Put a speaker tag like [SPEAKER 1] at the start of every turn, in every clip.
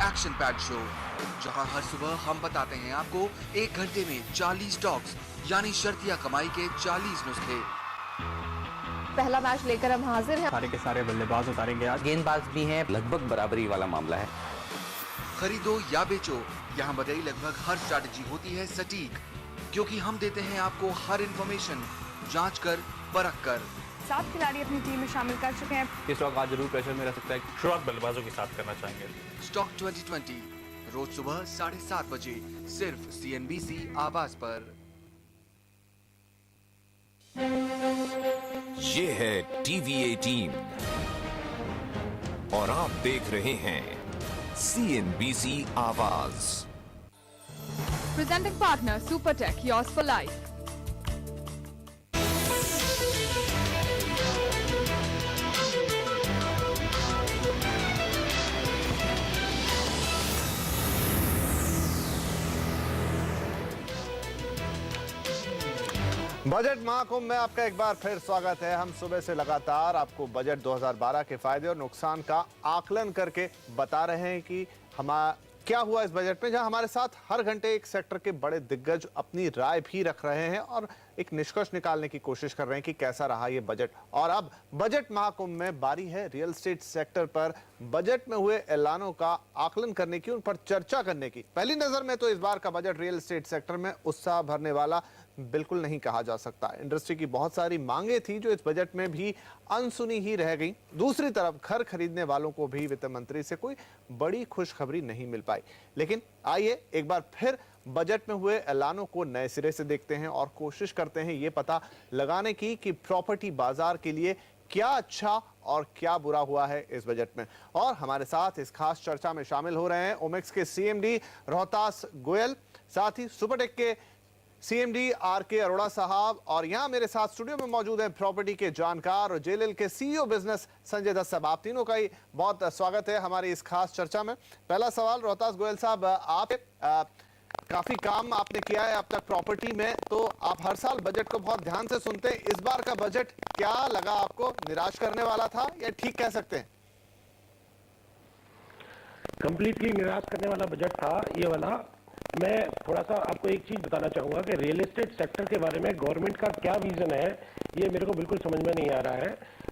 [SPEAKER 1] Action pack show, जहां हर सुबह हम बताते हैं आपको 1 घंटे में 40 स्टॉक्स यानी शर्तिया कमाई के 40 नुस्खे।
[SPEAKER 2] पहला मैच लेकर हम हाजिर हैं।
[SPEAKER 3] सारे के सारे बल्लेबाज उतारेंगे आज,
[SPEAKER 4] गेंदबाज भी हैं, लगभग बराबरी वाला मामला है।
[SPEAKER 1] खरीदो या बेचो, यहाँ बताई लगभग हर स्ट्रैटेजी होती है सटीक, क्योंकि हम देते हैं आपको हर इंफॉर्मेशन जांच कर परख कर।
[SPEAKER 2] 7 खिलाड़ी अपनी टीम में शामिल कर चुके हैं।
[SPEAKER 3] इस स्टॉक आज जरूर प्रेशर में रह सकता है।
[SPEAKER 5] शुरुआत बल्लेबाजों के साथ करना चाहेंगे।
[SPEAKER 1] स्टॉक 2020 रोज सुबह 7:30 बजे सिर्फ CNBC आवाज पर।
[SPEAKER 6] ये है TVA टीम और आप देख रहे हैं CNBC आवाज।
[SPEAKER 2] Presenting partner Supertech, yours for life.
[SPEAKER 7] Budget Mahakumbh में आपका एक बार फिर स्वागत है। हम सुबह से लगातार आपको बजट 2012 के फायदे और नुकसान का आकलन करके बता रहे हैं कि क्या हुआ इस बजट में, जहां हमारे साथ हर घंटे एक सेक्टर के बड़े दिग्गज अपनी राय भी रख रहे हैं और एक निष्कर्ष निकालने की कोशिश कर रहे हैं कि कैसा रहा ये बजट। और अब बजट महाकुंभ में बारी है रियल एस्टेट सेक्टर पर बजट में हुए ऐलानों का आकलन करने की, उन पर चर्चा करने की। पहली नजर में तो इस बार का बजट रियल एस्टेट सेक्टर में उत्साह भरने वाला बिल्कुल नहीं कहा जा सकता। इंडस्ट्री की बहुत सारी मांगे थी जो इस बजट में भी अनसुनी ही रह गई। दूसरी तरफ घर खरीदने वालों को भी वित्त मंत्री से कोई बड़ी खुशखबरी नहीं मिल पाई। लेकिन आइए एक बार फिर बजट में हुए ऐलानों को नए सिरे से देखते हैं और कोशिश करते हैं ये पता लगाने की कि प्रॉपर्टी बाजार के लिए क्या अच्छा और क्या बुरा हुआ है इस बजट में। और हमारे साथ इस खास चर्चा में शामिल हो रहे हैं ओमेक्स के CMD रोहतास गोयल, साथ ही सुपरटेक के CMD RK अरोड़ा साहब, और यहां मेरे साथ स्टूडियो में मौजूद है प्रॉपर्टी के जानकार और JLL के CEO बिजनेस संजय दत्त साहब। आप तीनों का ही बहुत स्वागत है हमारी इस खास चर्चा में। पहला सवाल रोहतास गोयल साहब, आप काफी काम आपने किया है अब तक प्रॉपर्टी में, तो आप हर साल बजट को बहुत ध्यान से सुनते हैं। इस बार का बजट क्या लगा आपको? निराश करने वाला था या ठीक कह सकते हैं?
[SPEAKER 5] कंप्लीटली निराश करने वाला बजट था ये वाला। मैं थोड़ा सा आपको एक चीज बताना चाहूंगा कि रियल एस्टेट सेक्टर के बारे में गवर्नमेंट का क्या विजन है ये मेरे को बिल्कुल समझ में नहीं आ रहा है।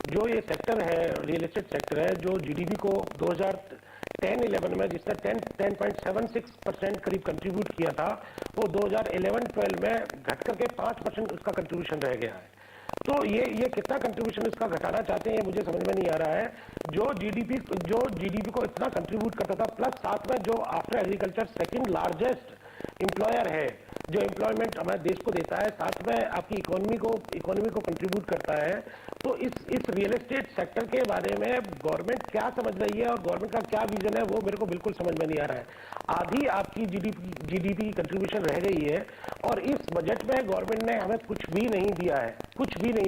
[SPEAKER 5] जो ये सेक्टर है, रियल एस्टेट सेक्टर है, जो GDP को 2010-11 में जिसने 10.76% करीब कंट्रीब्यूट किया था, वो 2011-12 में घट करके 5% उसका कंट्रीब्यूशन रह गया है। तो ये कितना कंट्रीब्यूशन इसका घटाना चाहते हैं ये मुझे समझ में नहीं आ रहा है। जो जीडीपी को इतना कंट्रीब्यूट करता था, प्लस साथ में जो after agriculture second largest employer है, जो एम्प्लॉयमेंट हमारे देश को देता है, साथ में आपकी इकोनॉमी को कंट्रीब्यूट करता है। तो इस रियल एस्टेट सेक्टर के बारे में गवर्नमेंट क्या समझ रही है और गवर्नमेंट का क्या विजन है वो मेरे को बिल्कुल समझ में नहीं आ रहा है। आधी आपकी जीडीपी की कंट्रीब्यूशन रह गई है और इस बजट में गवर्नमेंट ने हमें कुछ भी नहीं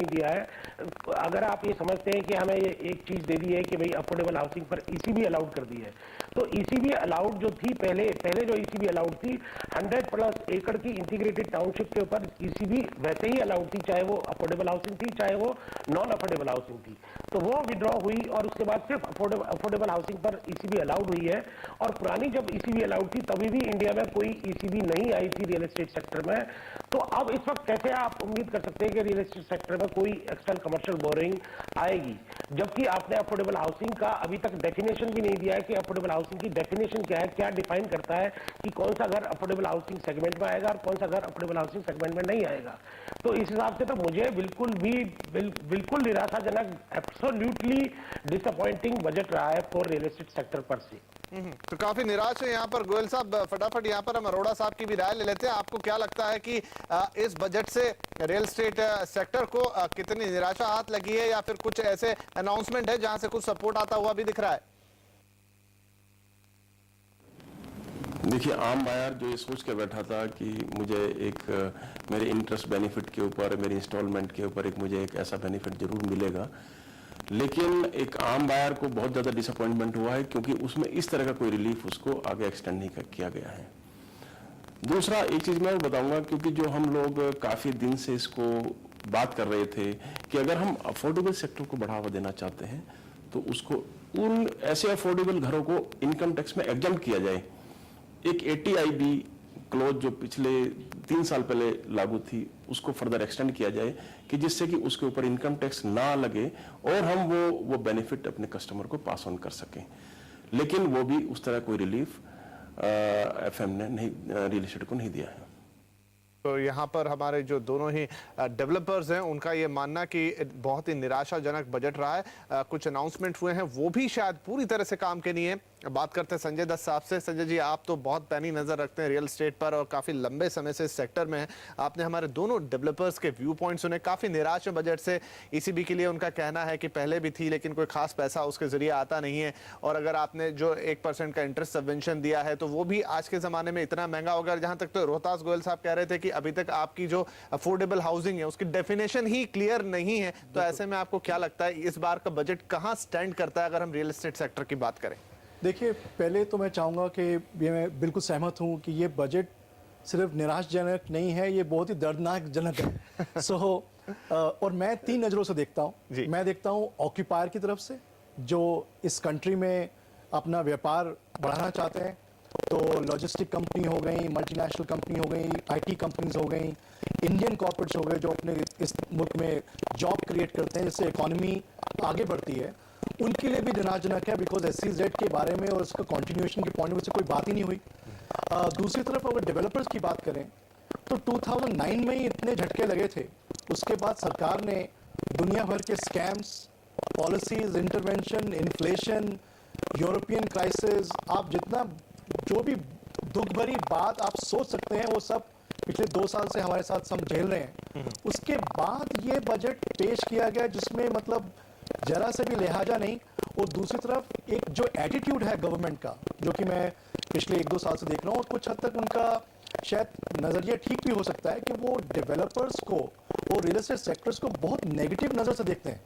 [SPEAKER 5] दिया है। अगर आप ये समझते हैं कि हमें ये एक चीज दे दी है कि भाई अफोर्डेबल हाउसिंग पर ECB अलाउड कर दी है, तो ECB अलाउड जो थी पहले जो ECB अलाउड थी 100+ एकड़ की इंटीग्रेटेड टाउनशिप के ऊपर ECB वैसे ही अलाउड थी, चाहे वो अफोर्डेबल हाउसिंग थी चाहे वो नॉन अफोर्डेबल हाउसिंग थी। तो वो विड्रॉ हुई और उसके बाद सिर्फ अफोर्डेबल हाउसिंग पर ECB अलाउड हुई है। और पुरानी जब ECB अलाउड थी तभी भी इंडिया में कोई ECB नहीं आई थी रियल एस्टेट सेक्टर में। तो अब इस वक्त कैसे आप उम्मीद कर सकते हैं कि रियल एस्टेट सेक्टर में कोई एक्सटर्नल कमर्शियल बोरिंग आएगी, जबकि आपने अफोर्डेबल हाउसिंग का अभी तक डेफिनेशन भी नहीं दिया है कि अफोर्डेबल हाउसिंग की डेफिनेशन क्या है, क्या डिफाइन करता है कि कौन सा घर अफोर्डेबल हाउसिंग सेगमेंट में आएगा और कौन सा घर अफोर्डेबल हाउसिंग सेगमेंट में नहीं आएगा। तो इस हिसाब से तो मुझे बिल्कुल निराशाजनक, एब्सोल्युटली डिसअपॉइंटिंग बजट रहा है फॉर रियल एस्टेट सेक्टर पर से।
[SPEAKER 7] तो काफी निराश है यहाँ पर गोयल साहब। फटाफट यहाँ पर हम अरोड़ा साहब की भी राय ले लेते हैं। आपको क्या लगता है कि इस बजट से रियल एस्टेट सेक्टर को कितनी निराशा हाथ लगी है, या फिर कुछ ऐसे अनाउंसमेंट है जहां से कुछ सपोर्ट आता हुआ भी दिख रहा है?
[SPEAKER 8] देखिए, आम बायर जो ये सोच कर बैठा था कि मुझे एक मेरे इंटरेस्ट बेनिफिट के ऊपर, मेरे इंस्टॉलमेंट के ऊपर मुझे एक ऐसा बेनिफिट जरूर मिलेगा, लेकिन एक आम बायर को बहुत ज़्यादा डिसअपॉइंटमेंट हुआ है क्योंकि उसमें इस तरह का कोई रिलीफ उसको आगे एक्सटेंड नहीं किया गया है। दूसरा एक चीज़ मैं बताऊंगा, क्योंकि जो हम लोग काफ़ी दिन से इसको बात कर रहे थे कि अगर हम अफोर्डेबल सेक्टर को बढ़ावा देना चाहते हैं तो उसको उन ऐसे अफोर्डेबल घरों को इनकम टैक्स में एग्जम्प्ट किया जाए। एक ATIB क्लोज जो पिछले 3 साल पहले लागू थी, उसको फर्दर एक्सटेंड किया जाए कि जिससे कि उसके ऊपर इनकम टैक्स ना लगे और हम वो बेनिफिट अपने कस्टमर को पास ऑन कर सकें। लेकिन वो भी उस तरह कोई रिलीफ FM ने नहीं, रियल एस्टेट को नहीं दिया है।
[SPEAKER 7] तो यहाँ पर हमारे जो दोनों ही डेवलपर्स हैं उनका ये मानना कि बहुत ही निराशाजनक बजट रहा है। कुछ अनाउंसमेंट हुए हैं वो भी शायद पूरी तरह से काम के नहीं है। बात करते हैं संजय दत्त साहब से। संजय जी, आप तो बहुत पैनी नजर रखते हैं रियल एस्टेट पर और काफी लंबे समय से इस सेक्टर में हैं। आपने हमारे दोनों डेवलपर्स के व्यू पॉइंट सुने, काफी निराश है बजट से। ECB के लिए उनका कहना है कि पहले भी थी लेकिन कोई खास पैसा उसके जरिए आता नहीं है, और अगर आपने जो 1% का इंटरेस्ट सबवेंशन दिया है तो वो भी आज के जमाने में इतना महंगा होगा। जहां तक तो रोहतास गोयल साहब कह रहे थे कि अभी तक आपकी जो अफोर्डेबल हाउसिंग है उसकी डेफिनेशन ही क्लियर नहीं है। तो ऐसे में आपको क्या लगता है इस बार का बजट कहां स्टैंड करता है अगर हम रियल एस्टेट सेक्टर की बात करें?
[SPEAKER 9] देखिए, पहले तो मैं चाहूँगा कि ये मैं बिल्कुल सहमत हूँ कि ये बजट सिर्फ निराशाजनक नहीं है, ये बहुत ही दर्दनाक जनक है। और मैं 3 नज़रों से देखता हूँ। मैं देखता हूँ ऑक्यूपायर की तरफ से, जो इस कंट्री में अपना व्यापार बढ़ाना चाहते हैं। तो लॉजिस्टिक कंपनी हो गई, मल्टीनेशनल कंपनी हो गई, IT कंपनीज हो गई, इंडियन कॉर्पोरेट्स हो गए जो अपने इस मुल्क में जॉब क्रिएट करते हैं जिससे इकोनॉमी आगे बढ़ती है। उनके लिए भी निराशाजनक है बिकॉज SEZ के बारे में और उसका कंटिन्यूएशन के पॉइंट में से कोई बात ही नहीं हुई। दूसरी तरफ अगर डेवलपर्स की बात करें तो 2009 में ही इतने झटके लगे थे। उसके बाद सरकार ने दुनिया भर के scams, policies, intervention, inflation, European crisis, आप जितना जो भी दुख भरी बात आप सोच सकते हैं वो सब पिछले 2 साल से हमारे साथ हम झेल रहे हैं। उसके बाद ये बजट पेश किया गया जिसमें मतलब जरा से भी लिहाजा नहीं, और दूसरी तरफ एक जो एटीट्यूड है गवर्नमेंट का, जो कि मैं पिछले 1-2 साल से देख रहा हूँ, और कुछ हद तक उनका शायद नज़रिया ठीक भी हो सकता है कि वो डेवलपर्स को और रियल एस्टेट सेक्टर्स को बहुत नेगेटिव नज़र से देखते हैं।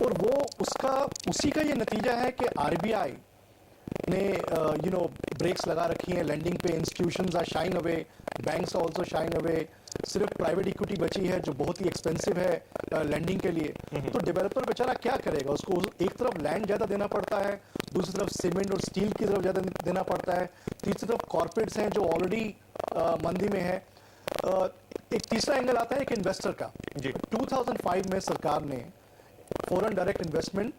[SPEAKER 9] और वो उसी का ये नतीजा है कि RBI ने ब्रेक्स लगा रखी हैं लैंडिंग पे। Institutions are shying away, banks are also shying away. सिर्फ प्राइवेट इक्विटी बची है जो बहुत ही एक्सपेंसिव है लैंडिंग के लिए। तो डेवलपर बेचारा क्या करेगा? उसको एक तरफ लैंड ज़्यादा देना पड़ता है, दूसरी तरफ सीमेंट और स्टील की तरफ ज़्यादा देना पड़ता है, तीसरी तरफ कॉर्पोरेट्स हैं जो ऑलरेडी मंदी में है। एक तीसरा एंगल आता है एक इन्वेस्टर का। 2005 में सरकार ने फॉरेन डायरेक्ट इन्वेस्टमेंट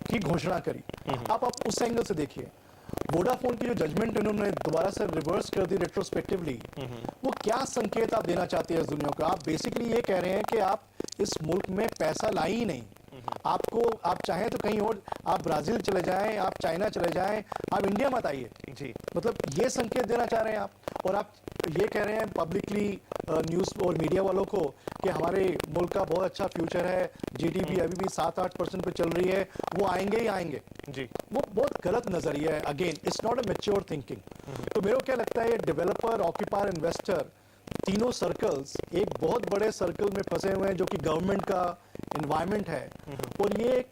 [SPEAKER 9] की घोषणा करी। आप उस एंगल से देखिए, वोडाफोन की जो जजमेंट उन्होंने दोबारा से रिवर्स कर दी रेट्रोस्पेक्टिवली, वो क्या संकेत आप देना चाहते हैं इस दुनिया को? आप बेसिकली ये कह रहे हैं कि आप इस मुल्क में पैसा लाई ही नहीं। आप चाहें तो कहीं और, आप ब्राजील चले जाएं, आप चाइना चले जाएं, आप इंडिया मत आइए। जी, मतलब ये संकेत देना चाह रहे हैं आप। और आप ये कह रहे हैं पब्लिकली न्यूज़ और मीडिया वालों को कि हमारे मुल्क का बहुत अच्छा फ्यूचर है, GDP अभी भी 7-8% पे चल रही है, वो आएंगे ही आएंगे। जी, वो बहुत गलत नजरिया है। Again, it's not a mature thinking. तो मेरे को क्या लगता है, ये डेवलपर, ऑक्यूपायर, इन्वेस्टर, तीनों सर्कल्स एक बहुत बड़े सर्कल में फंसे हुए हैं जो कि गवर्नमेंट का एनवायरनमेंट है। और ये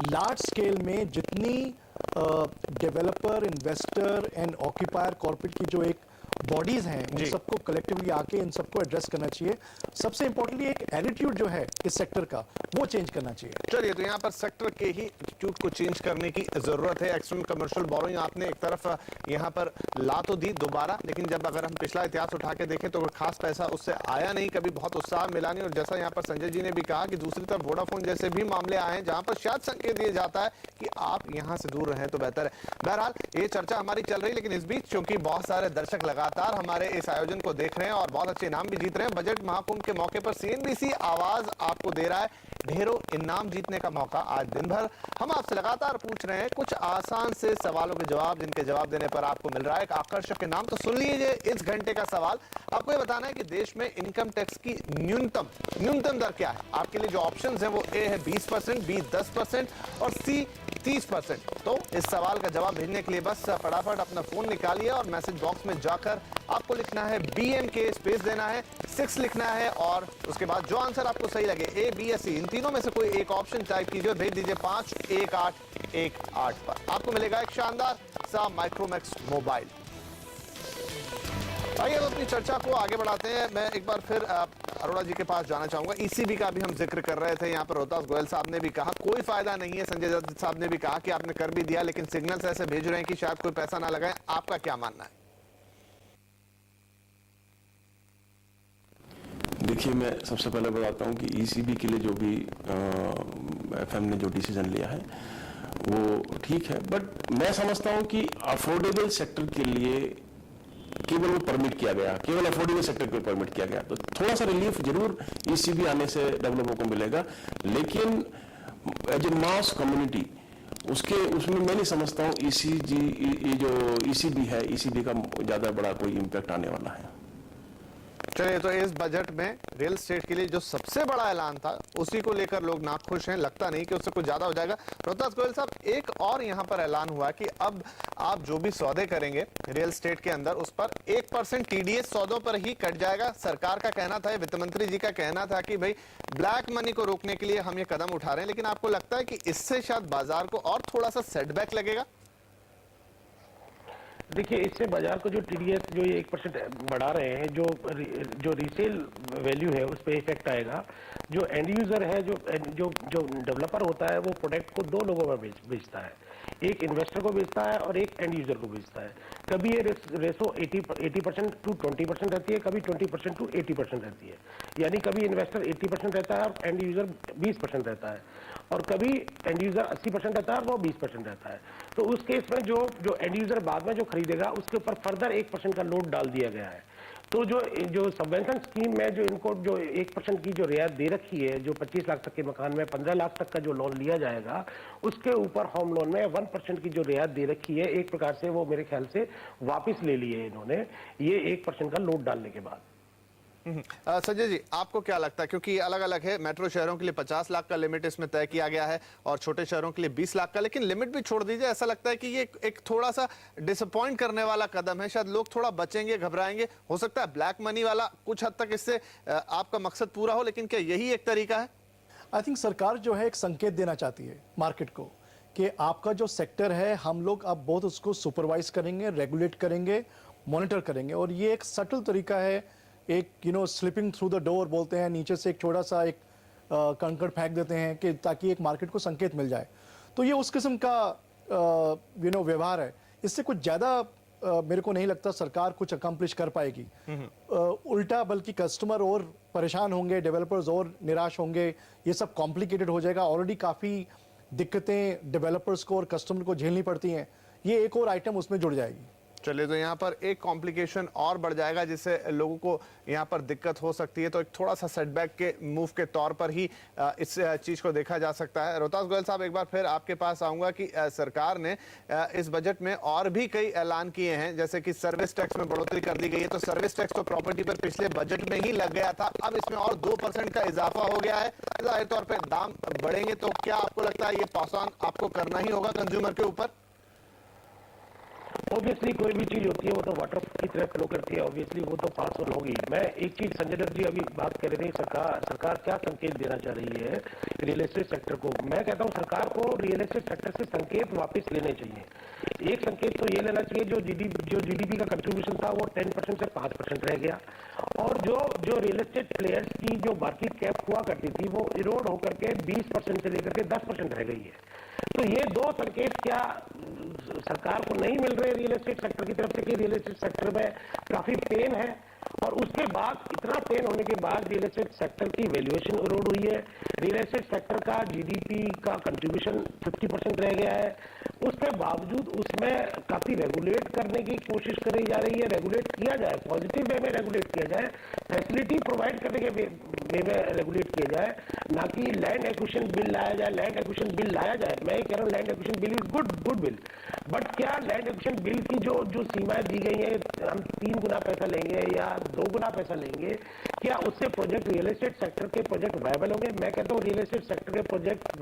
[SPEAKER 9] लार्ज स्केल में जितनी developer, investor and occupier corporate की जो एक बॉडीज हैं, उन सबको कलेक्टिवली आके इन सबको एड्रेस करना चाहिए। सबसे इंपॉर्टेंटली एक एटीट्यूड जो है इस सेक्टर का, वो चेंज करना चाहिए।
[SPEAKER 7] चलिए, तो यहाँ पर सेक्टर के ही एटीट्यूड को चेंज करने की जरूरत है। एक्सटर्नल कमर्शियल बोरोइंग आपने एक तरफ यहाँ पर ला तो दी दोबारा, लेकिन जब अगर हम पिछला इतिहास उठा के देखें तो खास पैसा उससे आया नहीं, कभी बहुत उत्साह मिला नहीं। और जैसा यहाँ पर संजय जी ने भी कहा कि दूसरी तरफ वोडाफोन जैसे भी मामले आए हैं जहां पर शायद संकेत दिया जाता है कि आप यहाँ से दूर रहें तो बेहतर है। बहरहाल ये चर्चा हमारी चल रही, लेकिन इस बीच चूंकि बहुत सारे दर्शक लगातार हमारे इस आयोजन को देख रहे हैं और बहुत अच्छे इनाम भी जीत रहे हैं, बजट महाकुंभ के मौके पर CNBC आवाज आपको दे रहा है ढेरों इनाम जीतने का मौका। आज दिन भर हम आपसे लगातार पूछ रहे हैं कुछ आसान से सवालों के जवाब, जिनके जवाब देने पर आपको मिल रहा है एक आकर्षक इनाम। तो सुन लीजिए इस घंटे का सवाल। आपको ये बताना है कि देश में इनकम टैक्स की न्यूनतम दर क्या है। आपके लिए जो ऑप्शन है वो A है 20%, B 10% और C 30%। तो इस सवाल का जवाब भेजने के लिए बस फटाफट अपना फोन निकालिए और मैसेज बॉक्स में जाकर आपको लिखना है BMK, स्पेस देना है, 6 लिखना है, और उसके बाद जो आंसर आपको सही लगे A, B या C, इन तीनों में से कोई एक ऑप्शन टाइप कीजिए, भेज दीजिए 51818 पर। आपको मिलेगा एक शानदार सा माइक्रोमैक्स मोबाइल। आइए अब अपनी चर्चा को आगे बढ़ाते हैं। मैं एक बार फिर अरोड़ा जी के पास जाना चाहूंगा। ईसीबी का भी हम जिक्र कर रहे थे, यहाँ पर रोहतास गोयल साहब ने भी कहा कोई फायदा नहीं है, संजय दत्त साहब ने भी कहा कि आपने कर भी दिया लेकिन सिग्नल्स ऐसे भेज रहे हैं कि शायद कोई पैसा ना लगाए। आपका क्या मानना है?
[SPEAKER 8] देखिए, मैं सबसे पहले बताता हूं कि ईसीबी के लिए जो भी एफएम ने जो डिसीजन लिया है वो ठीक है, बट मैं समझता हूं कि अफोर्डेबल सेक्टर के लिए केवल वो परमिट किया गया, केवल अफोर्डेबल सेक्टर को परमिट किया गया, तो थोड़ा सा रिलीफ जरूर ईसीबी आने से डेवलपर को मिलेगा, लेकिन एज ए मास कम्युनिटी उसमें मैं नहीं समझता हूँ ये जो ईसीबी है, ईसीबी का ज्यादा बड़ा कोई इम्पैक्ट आने वाला है।
[SPEAKER 7] चलिए, तो इस बजट में रियल एस्टेट के लिए जो सबसे बड़ा ऐलान था उसी को लेकर लोग नाखुश हैं, लगता नहीं कि उससे कुछ ज्यादा हो जाएगा। रोहतास गोयल साहब, एक और यहां पर ऐलान हुआ कि अब आप जो भी सौदे करेंगे रियल एस्टेट के अंदर उस पर 1% टीडीएस सौदों पर ही कट जाएगा। सरकार का कहना था, वित्त मंत्री जी का कहना था कि भाई ब्लैक मनी को रोकने के लिए हम ये कदम उठा रहे हैं, लेकिन आपको लगता है कि इससे शायद बाजार को और थोड़ा सा सेटबैक लगेगा?
[SPEAKER 5] देखिए, इससे बाजार को जो टीडीएस जो ये 1% बढ़ा रहे हैं, जो रीसेल वैल्यू है उस पर इफेक्ट आएगा। जो एंड यूजर है, जो डेवलपर होता है, वो प्रोडक्ट को दो लोगों में बेचता है, एक इन्वेस्टर को बेचता है और एक एंड यूजर को बेचता है। कभी ये रेसो 80% टू 20% रहती है, कभी 20% टू 80% रहती है, यानी कभी इन्वेस्टर 80% रहता है और एंड यूजर 20% रहता है, और कभी एंड यूजर 80% रहता है और वो 20% रहता है। तो उस केस में जो एंड यूजर बाद में जो खरीदेगा उसके ऊपर फर्दर 1% का लोड डाल दिया गया है। तो जो सबवेंशन स्कीम में जो इनको जो 1% की जो रियायत दे रखी है, जो 25 लाख तक के मकान में 15 लाख तक का जो लोन लिया जाएगा, उसके ऊपर होम लोन में 1% की जो रियायत दे रखी है, एक प्रकार से वो मेरे ख्याल से वापस ले ली है इन्होंने, ये 1% का लोड डालने के बाद।
[SPEAKER 7] संजय जी, आपको क्या लगता है, क्योंकि अलग अलग है, मेट्रो शहरों के लिए 50 लाख का लिमिट इसमें तय किया गया है और छोटे शहरों के लिए 20 लाख का, लेकिन लिमिट भी छोड़ दीजिए, ऐसा लगता है कि ये एक थोड़ा सा डिसअपॉइंट करने वाला कदम है, शायद लोग थोड़ा बचेंगे, घबराएंगे। हो सकता है ब्लैक मनी वाला कुछ हद तक इससे आपका मकसद पूरा हो, लेकिन क्या यही एक तरीका है?
[SPEAKER 9] आई थिंक सरकार जो है एक संकेत देना चाहती है मार्केट को कि आपका जो सेक्टर है, हम लोग अब बहुत उसको सुपरवाइज करेंगे, रेगुलेट करेंगे, मॉनिटर करेंगे, और ये एक सटल तरीका है, एक स्लिपिंग थ्रू द डोर बोलते हैं, नीचे से एक छोटा सा एक कंकड़ फेंक देते हैं कि ताकि एक मार्केट को संकेत मिल जाए। तो ये उस किस्म का व्यवहार है, इससे कुछ ज़्यादा मेरे को नहीं लगता सरकार कुछ अकम्प्लिश कर पाएगी। उल्टा बल्कि कस्टमर और परेशान होंगे, डेवलपर्स और निराश होंगे, ये सब कॉम्प्लिकेटेड हो जाएगा। ऑलरेडी काफ़ी दिक्कतें डेवलपर्स को और कस्टमर को झेलनी पड़ती हैं, ये एक और आइटम उसमें जुड़ जाएगी।
[SPEAKER 7] चलिए, तो यहाँ पर एक कॉम्प्लिकेशन और बढ़ जाएगा जिससे लोगों को यहाँ पर दिक्कत हो सकती है, तो एक थोड़ा सा सेटबैक के मूव के तौर पर ही इस चीज को देखा जा सकता है। रोहतास गोयल साहब, एक बार फिर आपके पास आऊंगा कि सरकार ने इस बजट में और भी कई ऐलान किए हैं, जैसे कि सर्विस टैक्स में बढ़ोतरी कर दी गई है। तो सर्विस टैक्स तो प्रॉपर्टी पर पिछले बजट में ही लग गया था, अब इसमें और 2% का इजाफा हो गया है। जाहिर तौर पर दाम बढ़ेंगे, तो क्या आपको लगता है ये पास ऑन आपको करना ही होगा कंज्यूमर के ऊपर?
[SPEAKER 5] ऑब्वियसली कोई भी चीज होती है वो तो वाटर की तरह फ्लो करती है, ऑब्वियसली वो तो पास ऑन होगी। मैं एक चीज, संजय दत्त जी अभी बात कर रहे थे, सरकार क्या संकेत देना चाह रही है रियल एस्टेट सेक्टर को। मैं कहता हूँ सरकार को रियल एस्टेट सेक्टर से संकेत वापस लेने चाहिए। एक संकेत तो ये लेना चाहिए, जो जीडीपी का कंट्रीब्यूशन था वो 10% से 5% रह गया, और जो रियल एस्टेट प्लेयर्स की जो मार्केट कैप हुआ करती थी वो इरोड होकर के 20% से लेकर के 10% रह गई है। तो ये दो संकेत क्या सरकार को नहीं मिल रहे रियल एस्टेट सेक्टर की तरफ से कि रियल एस्टेट सेक्टर में काफी पेन है, और उसके बाद इतना पेन होने के बाद रियल एस्टेट सेक्टर की वैल्यूएशन इरोड हुई है, रियल एस्टेट सेक्टर का जीडीपी का कंट्रीब्यूशन 50% रह गया है, उसके बावजूद उसमें काफी रेगुलेट करने की कोशिश करी जा रही है। रेगुलेट किया जाए, पॉजिटिव वे में रेगुलेट किया जाए, फैसिलिटी प्रोवाइड करने के वे में रेगुलेट किया जाए, ना कि लैंड एक्विजिशन बिल लाया जाए। लैंड एक्विजिशन बिल लाया जाए, मैं कह रहा हूँ land acquisition bill is good bill, but क्या लैंड एक्विजिशन बिल की जो सीमाएं दी गई है, हम 3 गुना पैसा लेंगे या 2 गुना पैसा लेंगे, क्या उससे प्रोजेक्ट रियल एस्टेट सेक्टर के प्रोजेक्ट वायबल होंगे? मैं कहता हूँ रियल एस्टेट सेक्टर के प्रोजेक्ट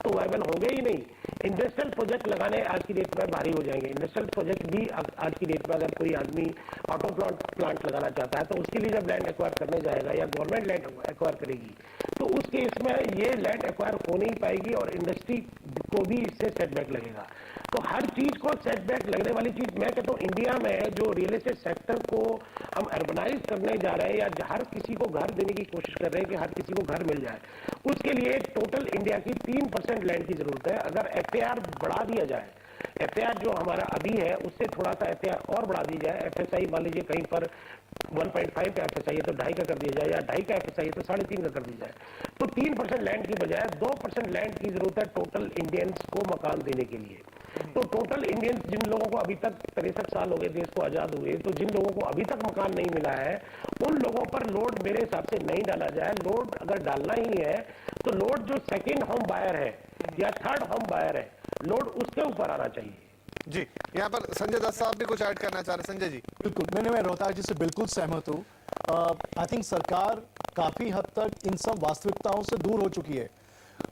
[SPEAKER 5] तो वायबल होंगे ही नहीं। इंडस्ट्रियल प्रोजेक्ट लगाने आज की डेट में भारी हो जाएंगे। इंडस्ट्रियल प्रोजेक्ट भी आज की डेट में अगर कोई आदमी ऑटो प्लांट लगाना चाहता है तो उसके लिए जब लैंड एक्वायर करने जाएगा या गवर्नमेंट लैंड एक्वायर करेगी तो उस केस में ये लैंड एक्वायर हो नहीं पाएगी और इंडस्ट्री को भी इससे सेटबैक लगेगा। तो हर चीज को सेटबैक लगने वाली चीज, मैं कहता हूँ इंडिया में जो रियल एस्टेट सेक्टर को हम अर्बनाइज करने जा रहे हैं या हर किसी को घर देने की कोशिश कर रहे हैं कि हर किसी को घर मिल जाए, उसके लिए टोटल इंडिया की 3% लैंड की जरूरत है। अगर FAR बढ़ा दिया जाए, FAR जो हमारा अभी है उससे थोड़ा सा FAR और बढ़ा दी जाए, FSI मान लीजिए कहीं पर 1.5 का FSI है तो 2.5 का कर दिया जाए, या 2.5 का FSI है तो 3.5 का कर दिया जाए, तो 3% लैंड की बजाय 2% लैंड की जरूरत है टोटल इंडियंस को मकान देने के लिए। तो टोटल इंडियंस, जिन लोगों को अभी तक 63 साल हो गए देश को आजाद हुए, तो जिन लोगों को अभी तक मकान नहीं मिला है, उन लोगों पर लोड मेरे हिसाब से नहीं डाला जाए। लोड अगर डालना ही है तो लोड जो सेकेंड होम बायर है या थर्ड होम बायर है, लोड उसके ऊपर आना चाहिए।
[SPEAKER 7] जी, यहाँ पर संजय दत्त साहब भी कुछ ऐड करना चाह रहे हैं। संजय जी।
[SPEAKER 9] बिल्कुल, मैं रोहतास जी से बिल्कुल सहमत हूँ। आई थिंक सरकार काफी हद तक इन सब वास्तविकताओं से दूर हो चुकी है।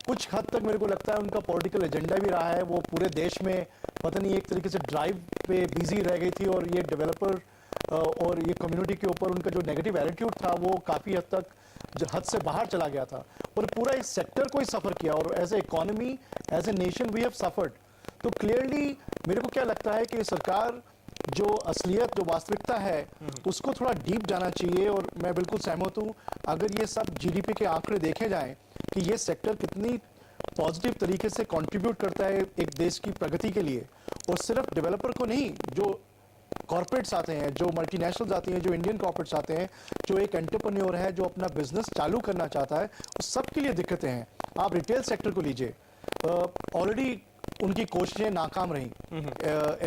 [SPEAKER 9] कुछ हद तक मेरे को लगता है उनका पॉलिटिकल एजेंडा भी रहा है, वो पूरे देश में पता नहीं एक तरीके से ड्राइव पे बिजी रह गई थी, और ये डेवलपर और ये कम्युनिटी के ऊपर उनका जो नेगेटिव एटीट्यूड था वो काफी हद तक जो हद से बाहर चला गया था, और पूरा इस सेक्टर को ही सफर किया, और as a economy, as a nation we have suffered. तो क्लियरली मेरे को क्या लगता है कि सरकार जो असलियत, जो वास्तविकता है, उसको थोड़ा डीप जाना चाहिए। और मैं बिल्कुल सहमत हूँ, अगर ये सब GDP के आंकड़े देखे जाएं कि ये सेक्टर कितनी पॉजिटिव तरीके से कंट्रीब्यूट करता है एक देश की प्रगति के लिए, और सिर्फ डेवलपर को नहीं, जो कॉर्पोरेट्स आते हैं, जो मल्टीनेशनल्स आती हैं, जो इंडियन कॉर्पोरेट्स आते हैं, जो एक एंटरप्रेन्योर है जो अपना बिजनेस चालू करना चाहता है, उस सब के लिए दिक्कतें हैं। आप रिटेल सेक्टर को लीजिए, ऑलरेडी उनकी कोशिशें नाकाम रही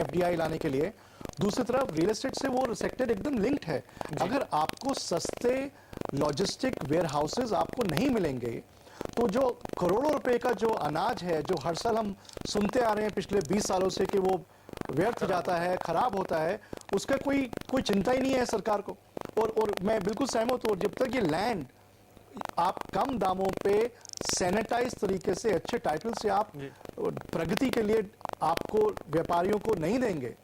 [SPEAKER 9] FDI लाने के लिए। दूसरी तरफ रियल एस्टेट से वो सेक्टर एकदम लिंक्ड है। अगर आपको सस्ते लॉजिस्टिक वेयर हाउसेज आपको नहीं मिलेंगे, तो जो करोड़ों रुपए का जो अनाज है, जो हर साल हम सुनते आ रहे हैं पिछले 20 सालों से कि वो व्यर्थ जाता है, खराब होता है, उसका कोई चिंता ही नहीं है सरकार को। और मैं बिल्कुल सहमत हूँ, जब तक ये लैंड आप कम दामों पे सैनिटाइज तरीके से, अच्छे टाइटल से आप प्रगति के लिए आपको व्यापारियों को नहीं देंगे,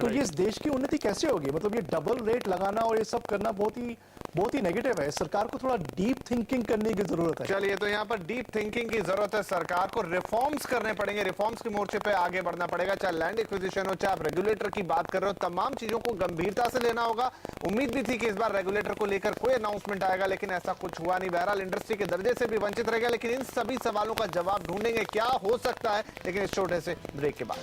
[SPEAKER 9] तो ये इस देश की उन्नति कैसे होगी? मतलब ये डबल रेट लगाना और ये सब करना बहुत ही नेगेटिव है। सरकार को थोड़ा डीप थिंकिंग करने की जरूरत है।
[SPEAKER 7] चलिए, तो यहाँ पर डीप थिंकिंग की जरूरत है। सरकार को रिफॉर्म्स करने पड़ेंगे, रिफॉर्म्स के मोर्चे पे आगे बढ़ना पड़ेगा। चाहे लैंड एक्विजिशन हो, चाहे आप रेगुलेटर की बात कर रहे हो, तमाम चीजों को गंभीरता से लेना होगा। उम्मीद भी थी कि इस बार रेगुलेटर को लेकर कोई अनाउंसमेंट आएगा, लेकिन ऐसा कुछ हुआ नहीं। बहरहाल इंडस्ट्री के दर्जे से भी वंचित रह गया। लेकिन इन सभी सवालों का जवाब ढूंढेंगे क्या हो सकता है, लेकिन इस छोटे से ब्रेक के बाद।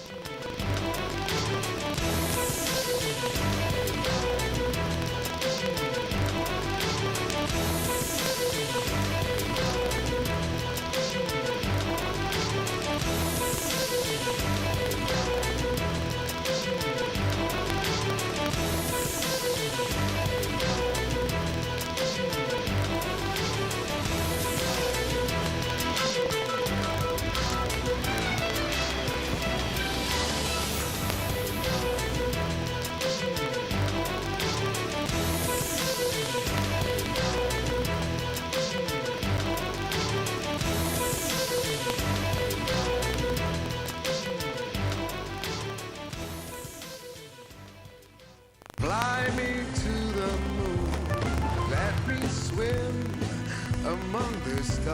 [SPEAKER 10] Fly me to the moon, let me swim among the stars.